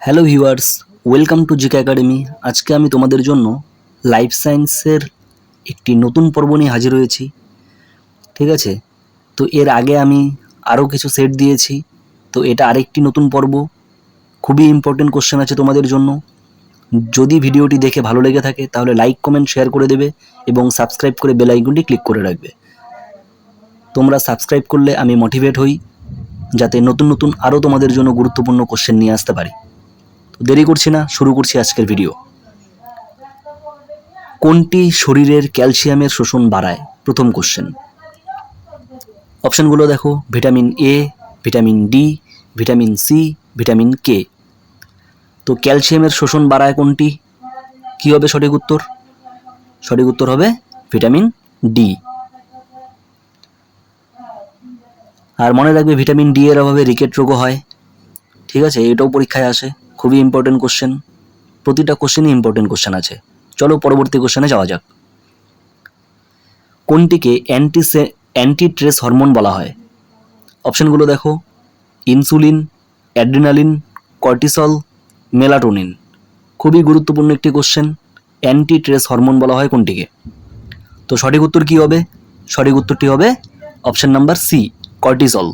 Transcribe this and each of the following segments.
Hello viewers, welcome to GK academy. আজকে আমি তোমাদের জন্য লাইফ সায়েন্সের একটি নতুন পর্ব নিয়ে হাজির হয়েছি। ঠিক আছে, তো এর আগে আমি আরও কিছু সেট দিয়েছি, তো এটা আরেকটি নতুন পর্ব। খুবই ইম্পর্টেন্ট কোশ্চেন আছে তোমাদের জন্য। যদি ভিডিওটি দেখে ভালো লেগে থাকে তাহলে লাইক কমেন্ট শেয়ার করে দেবে এবং সাবস্ক্রাইব করে বেল আইকনটি ক্লিক করে রাখবে। তোমরা সাবস্ক্রাইব করলে আমি মোটিভেট হই যাতে নতুন নতুন আরও তোমাদের জন্য গুরুত্বপূর্ণ কোশ্চেন নিয়ে আসতে পারি। দেরি করছি না, শুরু করছি আজকের ভিডিও। কোনটি শরীরের ক্যালসিয়ামের শোষণ বাড়ায়? প্রথম কোশ্চেন। অপশনগুলো দেখো, vitamin A, vitamin D, vitamin C, vitamin K. তো ক্যালসিয়ামের শোষণ বাড়ায় কোনটি? কি হবে সঠিক উত্তর? সঠিক উত্তর হবে ভিটামিন ডি। আর মনে রাখবে, ভিটামিন ডি এর অভাবে রিকেট রোগও হয়। ঠিক আছে, এটাও পরীক্ষায় আসে। খুবই ইম্পর্টেন্ট কোশ্চেন, প্রতিটা কোশ্চেনই ইম্পর্টেন্ট কোশ্চেন আছে। চলো পরবর্তী কোশ্চেনে যাওয়া যাক। কোনটিকে অ্যান্টি স্ট্রেস হরমোন বলা হয়? অপশনগুলো দেখো, ইনসুলিন, অ্যাড্রিনালিন, কর্টিসল, মেলাটোনিন। খুবই গুরুত্বপূর্ণ একটি কোশ্চেন। অ্যান্টি স্ট্রেস হরমোন বলা হয় কোনটিকে? তো সঠিক উত্তর কি হবে? সঠিক উত্তরটি হবে অপশন নাম্বার সি, কর্টিসল।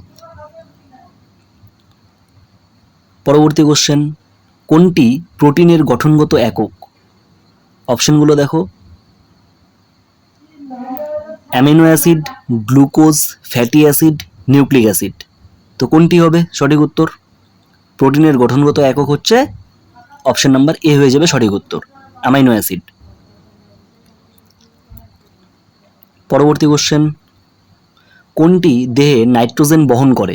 পরবর্তী কোশ্চেন। কোনটি প্রোটিনের গঠনগত একক? অপশনগুলো দেখো, amino acid, glucose, fatty acid, nucleic acid. তো কোনটি হবে সঠিক উত্তর? প্রোটিনের গঠনগত একক হচ্ছে অপশন নাম্বার এ হয়ে যাবে সঠিক উত্তর, অ্যামাইনো অ্যাসিড। পরবর্তী কোশ্চেন। কোনটি দেহে নাইট্রোজেন বহন করে?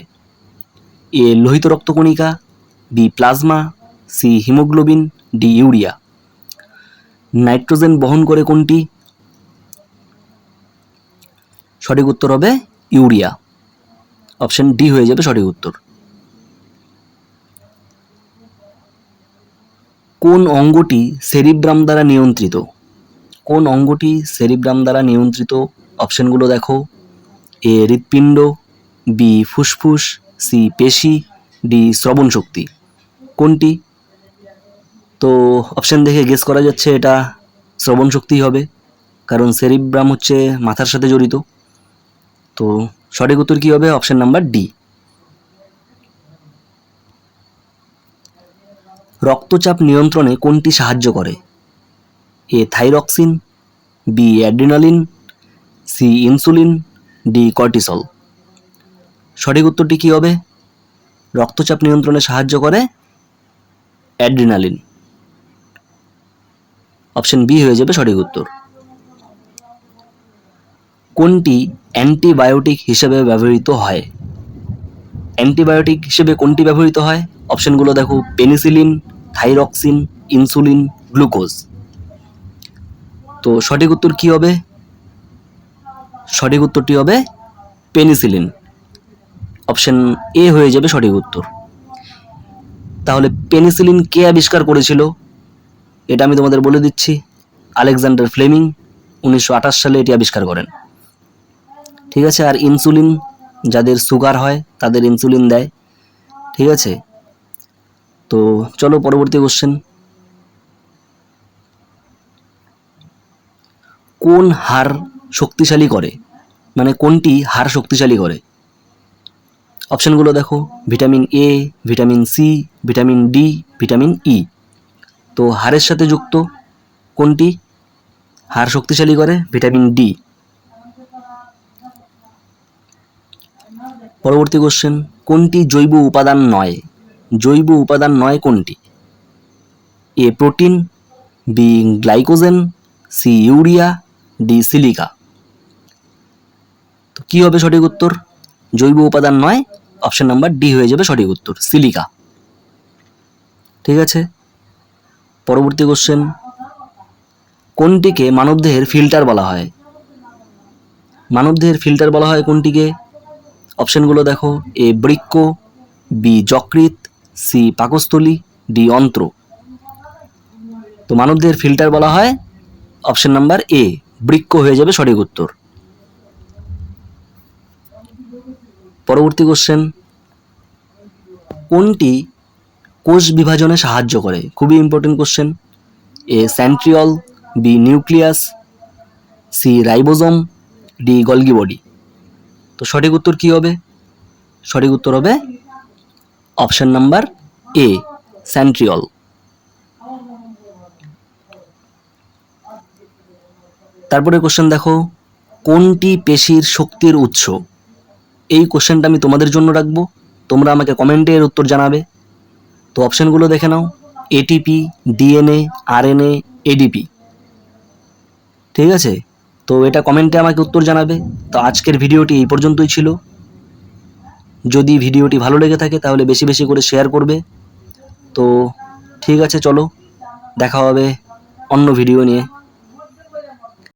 এ লোহিত রক্তকণিকা, B plasma, C haemoglobin, D urea. Nitrogen বহন করে কোনটি? সঠিক উত্তর হবে ইউরিয়া, অপশন ডি হয়ে যাবে সঠিক উত্তর। কোন অঙ্গটি সেরিব্রাম দ্বারা নিয়ন্ত্রিত? কোন অঙ্গটি সেরিব্রাম দ্বারা নিয়ন্ত্রিত? অপশনগুলো দেখো, এ হৃৎপিণ্ড, বি ফুসফুস, সি পেশি, ডি শ্রবণ শক্তি। কোনটি? তো অপশন দেখে গেস করা যাচ্ছে এটা শ্রবণ শক্তি হবে, কারণ সেরিব্রাম হচ্ছে মাথার সাথে জড়িত। তো সঠিক উত্তর কি হবে? Option number D. রক্তচাপ নিয়ন্ত্রণে কোনটি সাহায্য করে? A thyroxine, B adrenaline, C insulin, D cortisol. সঠিক উত্তরটি কি হবে? রক্তচাপ নিয়ন্ত্রণে সাহায্য করে অ্যাড্রিনালিন, অপশন বি হয়ে যাবে সঠিক উত্তর। কোনটি অ্যান্টিবায়োটিক হিসেবে ব্যবহৃত হয়? অ্যান্টিবায়োটিক হিসেবে কোনটি ব্যবহৃত হয়? অপশনগুলো দেখো, পেনিসিলিন, থাইরক্সিন, ইনসুলিন, গ্লুকোজ। তো সঠিক উত্তর কি হবে? সঠিক উত্তরটি হবে পেনিসিলিন, অপশন এ হয়ে যাবে সঠিক উত্তর। তাহলে পেনিসিলিন কে আবিষ্কার করেছিল? এটা আমি তোমাদের বলে দিচ্ছি, আলেকজান্ডার ফ্লেমিং 1928 সালে এটি আবিষ্কার করেন। ঠিক আছে, আর ইনসুলিন যাদের সুগার হয় তাদের ইনসুলিন দেয়। ঠিক আছে, তো চলো পরবর্তী কোশ্চেন। কোন হাড় শক্তিশালী করে? মানে কোনটি হাড় শক্তিশালী করে? অপশনগুলো দেখো, vitamin A, vitamin C, vitamin D, vitamin E. তো হাড়ের সাথে যুক্ত কোনটি হাড় শক্তিশালী করে? Vitamin D. পরবর্তী কোশ্চেন। কোনটি জৈব উপাদান নয়? জৈব উপাদান নয় কোনটি? A protein, B glycogen, C urea, D silica. তো কি হবে সঠিক উত্তর? জৈব উপাদান নয়, অপশন নাম্বার ডি হয়ে যাবে সঠিক উত্তর, সিলিকা। ঠিক আছে, পরবর্তী কোশ্চেন। কোনটিকে মানবদেহের ফিল্টার বলা হয়? মানবদেহের ফিল্টার বলা হয় কোনটিকে? অপশনগুলো দেখো, এ বৃক্ক, বি যকৃৎ, সি পাকস্থলী, ডি অন্ত্র। তো মানবদেহের ফিল্টার বলা হয় অপশন নাম্বার এ, বৃক্ক হয়ে যাবে সঠিক উত্তর। পরবর্তী কোশ্চেন। কোনটি কোষ বিভাজনে সাহায্য করে? খুবই important question. A centriole, B nucleus, C ribosome, D Golgi body. তো সঠিক উত্তর কি হবে? সঠিক উত্তর হবে অপশন নাম্বার এ, সেন্ট্রিওল। তারপরে কোশ্চেন দেখো, কোনটি পেশির শক্তির উৎস? এই কোশ্চেনটা আমি তোমাদের জন্য রাখবো, তোমরা আমাকে কমেন্টে এর উত্তর জানাবে। তো অপশনগুলো দেখে নাও, এটিপি, ডিএনএ, আরএনএ, এডিপি। ঠিক আছে, তো এটা কমেন্টে আমাকে উত্তর জানাবে। তো আজকের ভিডিওটি এই পর্যন্তই ছিল। যদি ভিডিওটি ভালো লেগে থাকে তাহলে বেশি বেশি করে শেয়ার করবে। তো ঠিক আছে, চলো দেখা হবে অন্য ভিডিও নিয়ে।